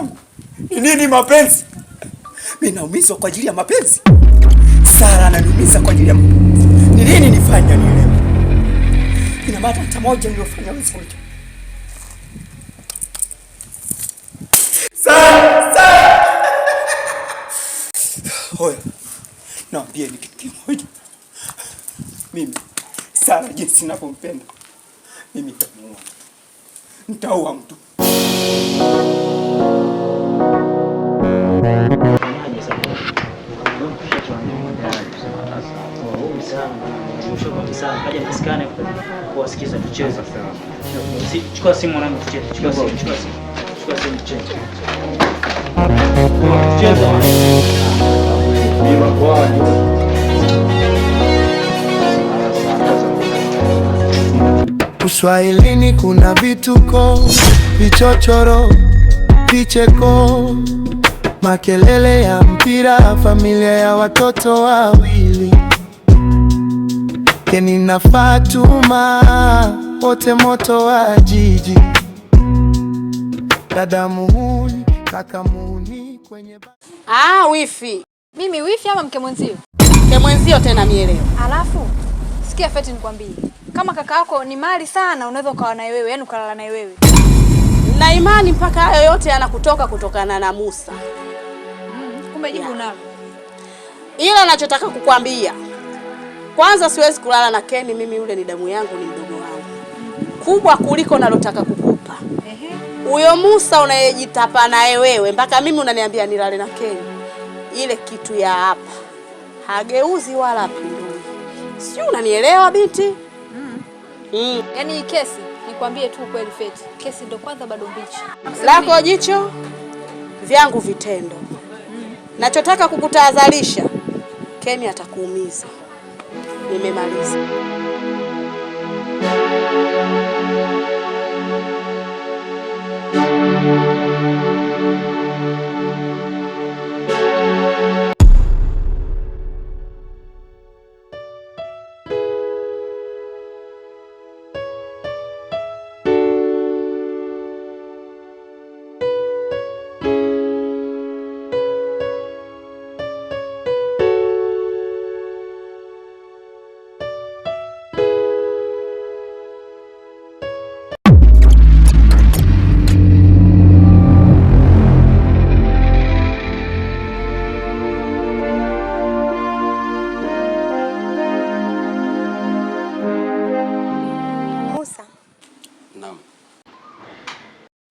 mwanangu. Ni nini mapenzi? Mimi naumizwa kwa ajili ya mapenzi. Sara ananiumiza kwa ajili ya mapenzi. Ni nini nifanye nielewe? Ina maana hata moja niliyofanya wewe sote. Sara! Hoya. Naambia ni kitu kimoja. Mimi Sara jinsi ninavyompenda. Mimi nitaua mtu. Chukua simu mwanangu tucheze. Chukua simu tucheze. Uswahilini kuna vituko, vichochoro, vicheko, makelele ya mpira, familia ya watoto wawili, Keni na Fatuma, wote moto wa jiji, dada muhuni, kaka muhuni kwenye wifi. Mimi wifi ama mke mwenzio? Mke mwenzio tena nielewe. Alafu sikia Feti nikwambie. Kama kaka yako ni mali sana unaweza ukawa naye wewe, yani ukalala naye wewe. Na imani mpaka hayo yote yanakutoka kutokana na Musa. Kumbe jibu nalo. Ila ninachotaka kukwambia. Kwanza siwezi kulala na Keni, mimi yule ni damu yangu, ni mdogo wangu. Kubwa kuliko nalotaka kukupa. Huyo Musa unayejitapa naye wewe mpaka mimi unaniambia nilale na Keni. Ile kitu ya hapa hageuzi wala pindui. Sio, unanielewa binti? Yaani hii kesi nikwambie tu kweli Feti. Kesi ndo kwanza bado mbichi. Lako jicho, vyangu vitendo. Nachotaka kukutahadharisha, Keni atakuumiza. Nimemaliza.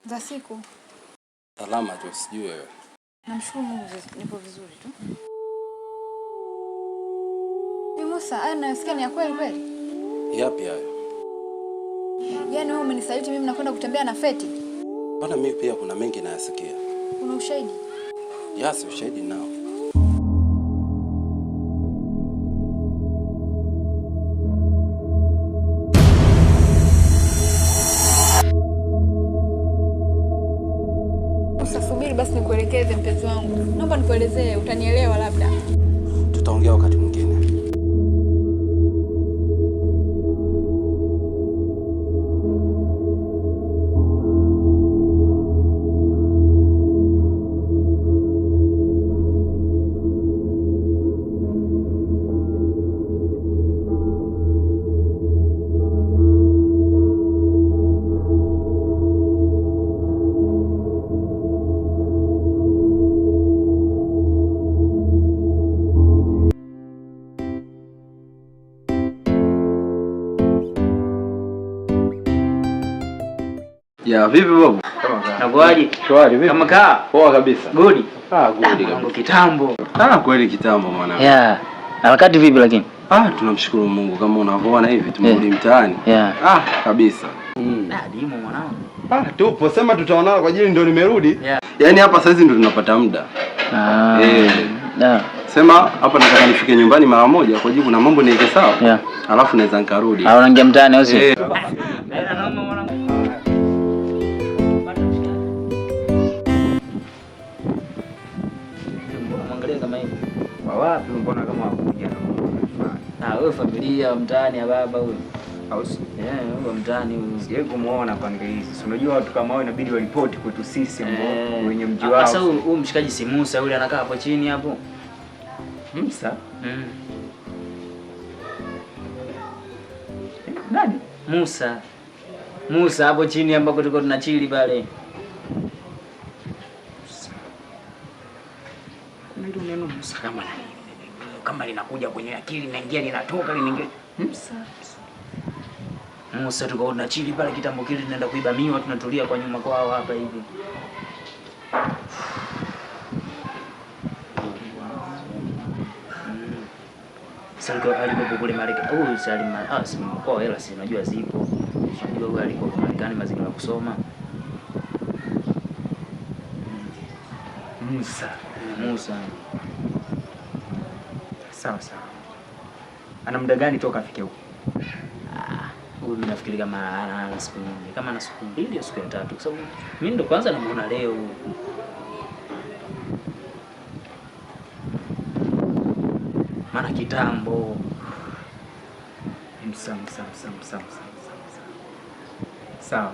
Za siku. Salama tu, sijui wewe. Namshukuru Mungu nipo vizuri tu. Ni Musa, haya nasikia ni ya kweli kweli? Yapi hayo? Yaani wewe umenisaliti mimi nakwenda kutembea na Feti? Bana mimi pia kuna mengi nayasikia. Una ushahidi? Yes, ushahidi nao. Subiri basi nikuelekeze mpenzi wangu. Naomba nikuelezee, utanielewa labda. Tutaongea wakati mwingine. Ya vipi babu? Nakuaje? Shwari vipi? Kama kaa? Poa kabisa. Good. Good kabisa. Mungu kitambo. Kweli kitambo mwanangu. Yeah. Harakati vipi lakini? Tunamshukuru Mungu kama unavyoona hivi tumerudi mtaani. Yeah. Kabisa. Dimo mwanangu. Tupo sema tutaonana kwa ajili ndio nimerudi. Yeah. Yaani hapa saizi ndio tunapata muda. Sema hapa nataka nifike nyumbani mara moja kwa ajili kuna mambo niweke sawa. Yeah. Alafu naweza nikarudi. Unaingia mtaani au si? Wapi mbona kama hakuja? Wewe familia mtaani ya baba huyo. Au si? Huyo mtaani Sijawahi kumuona pande hizi. Si unajua watu kama hao inabidi waripoti kwetu sisi ambao wenye mji wao. Sasa huyu mshikaji si Musa yule anakaa hapo chini hapo. Musa? Nani? Musa hapo chini ambako tulikuwa tunachili pale. Kuna ile neno Musa kama linakuja kwenye akili linaingia linatoka linaingia. Musa tulikuwa tunachili pale kitambo kile tunaenda kuiba miwa tunatulia kwa nyuma kwao hapa hivi. Sasa alikuwa kule Marekani. Salima, si mkoa hela si unajua zipo. Unajua huyo alikuwa Marekani mazingira ya kusoma. Musa. Sawa. Ana muda gani toka afike huko? Huyu mimi nafikiri kama ana siku nyingi. Kama ana siku 2 au siku 3 kwa sababu mimi ndo kwanza namuona leo. Maana kitambo. Sawa.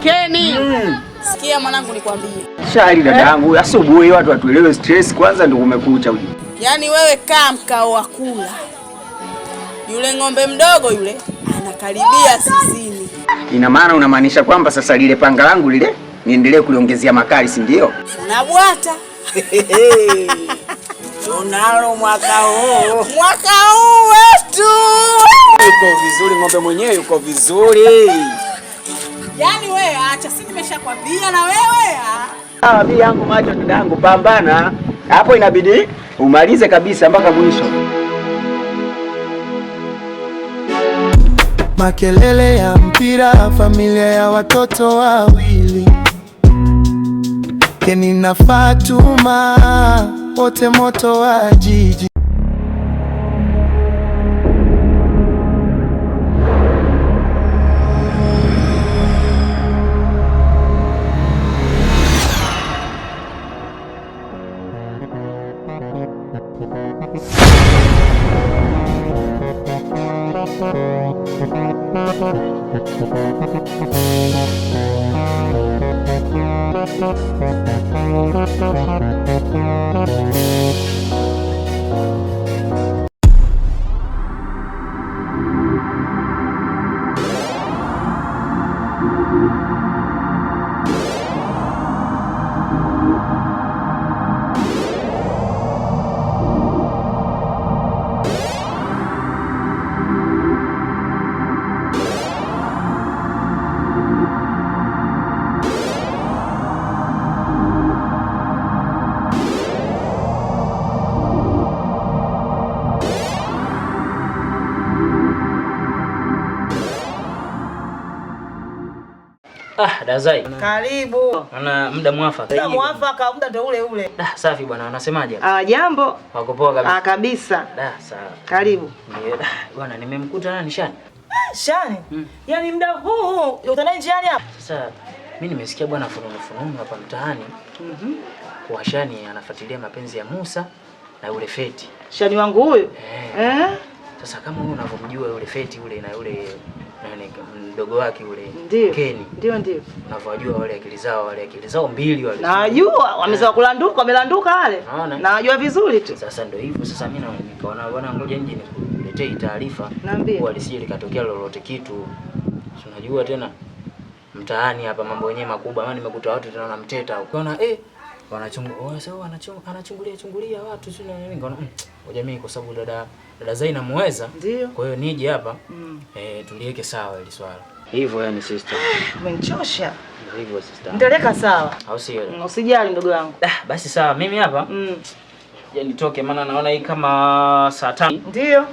Keni. Sikia mwanangu nikwambie. Shari dada yangu, asubuhi watu watuelewe stress kwanza ndio umekucha huyu. Yaani wewe kaa mkao wa kula. Yule ng'ombe mdogo yule anakaribia zizini. Ina maana unamaanisha kwamba sasa lile panga langu lile niendelee kuliongezea makali, si ndio? Unabwata. Tunalo mwaka huu. Mwaka huu wetu. Yuko vizuri, ng'ombe mwenyewe yuko vizuri. Yaani wewe acha, si nimeshakwambia na wewe. Mimi yangu macho dadangu, pambana. Hapo inabidi umalize kabisa mpaka mwisho. Makelele ya mpira, familia ya watoto wawili, Keni na Fatuma, wote moto wa jiji. Dazai. Karibu. Ana muda mwafaka. Muda mwafaka, muda ndio ule ule. Safi bwana, wanasemaje? Jambo. Wako poa kabisa. Kabisa. Sawa. Karibu. Ndio. Bwana nimemkuta nani Shani? Shani? Yaani muda huu utanaye njiani hapa. Sasa mimi nimesikia bwana fununu hapa mtaani. Kwa Shani anafuatilia mapenzi ya Musa na yule Feti. Shani wangu huyo? Sasa kama wewe unavyomjua yule Feti yule na yule mdogo wake yule Keni. Ndio. Unavyojua wale akili zao mbili wale. Najua wamezaa kulanduka, wamelanduka wale. Najua vizuri tu. Sasa ndio hivyo sasa mimi nikaona bwana ngoja nje nikuletee taarifa. Kwa lisije likatokea lolote kitu. Unajua tena mtaani hapa mambo yenyewe makubwa. Maana nimekuta watu tena wanamteta. Ukiona anachungulia watu sio nini ngaona ngoja mimi kwa sababu dada Zaina muweza. Kwa hiyo nije hapa tuliweke sawa ile swala. Hivyo yani sister. Umenichosha. Hivyo sister. Nitaweka sawa. Au sio? Usijali ndugu yangu. Basi sawa mimi hapa. Je, nitoke maana naona hii kama saa 5. Ndio.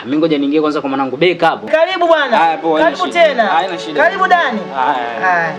Mimi ngoja niingie kwanza kwa mwanangu Beka hapo. Karibu bwana. Karibu tena. Karibu Dani. Haya.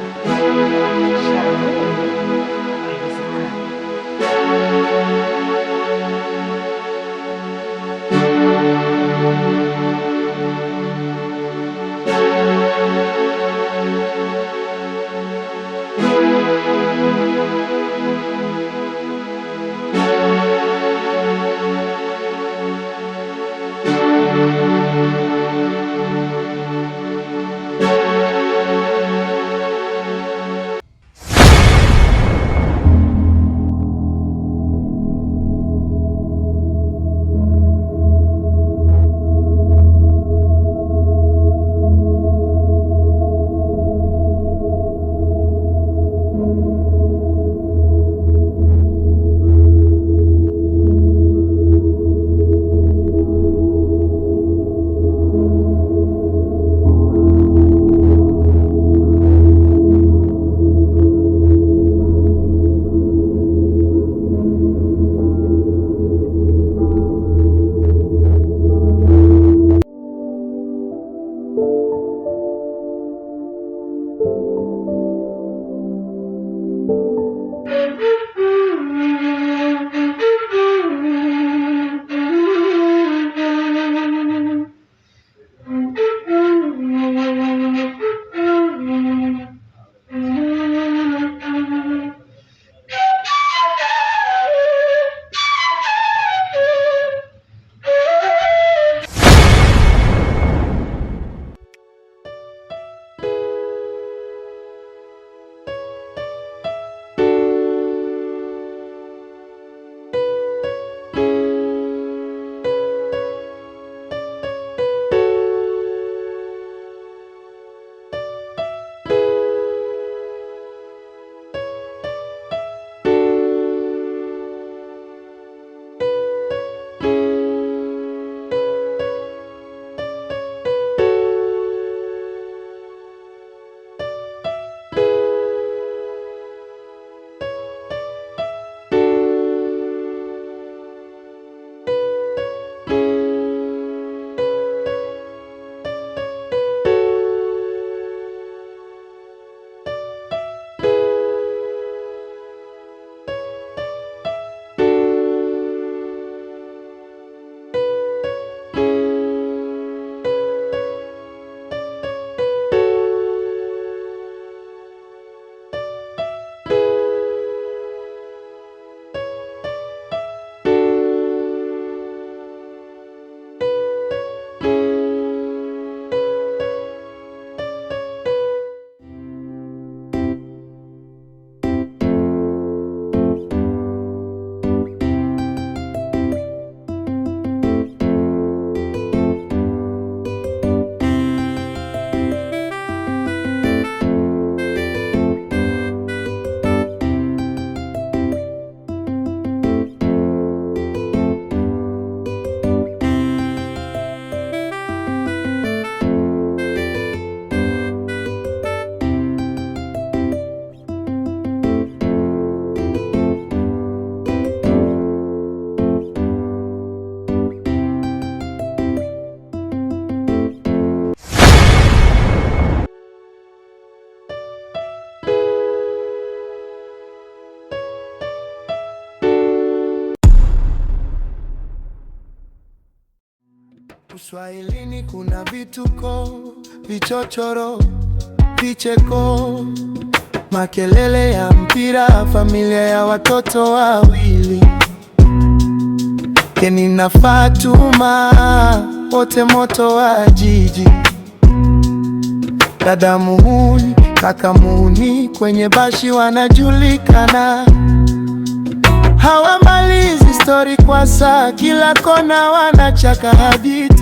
Uswahilini kuna vituko, vichochoro, vicheko, makelele ya mpira, familia ya watoto wawili, Keni na Fatuma, wote moto wa jiji. Dada muhuni, kaka muhuni, kwenye bashi wanajulikana. Hawamalizi story kwa saa, kila kona wanachaka hadithi.